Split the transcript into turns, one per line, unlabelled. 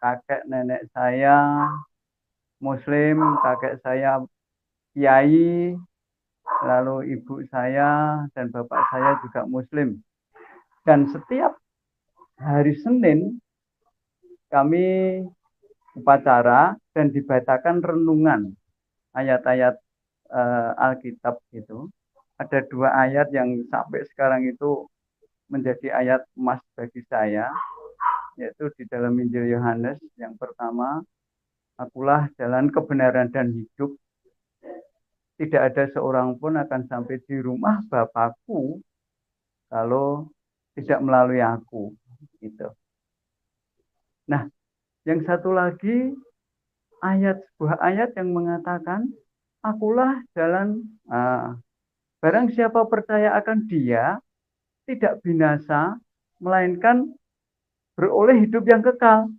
kakek nenek saya Muslim, kakek saya Kiai, lalu ibu saya dan bapak saya juga Muslim. Dan setiap hari Senin kami upacara dan dibacakan renungan ayat-ayat Alkitab gitu. Ada 2 ayat yang sampai sekarang itu menjadi ayat emas bagi saya, yaitu di dalam Injil Yohanes yang pertama, akulah jalan kebenaran dan hidup. Tidak ada seorang pun akan sampai di rumah Bapakku kalau tidak melalui aku. Gitu. Nah, yang satu lagi sebuah ayat yang mengatakan, akulah jalan. Barang siapa percaya akan Dia tidak binasa, melainkan beroleh hidup yang kekal.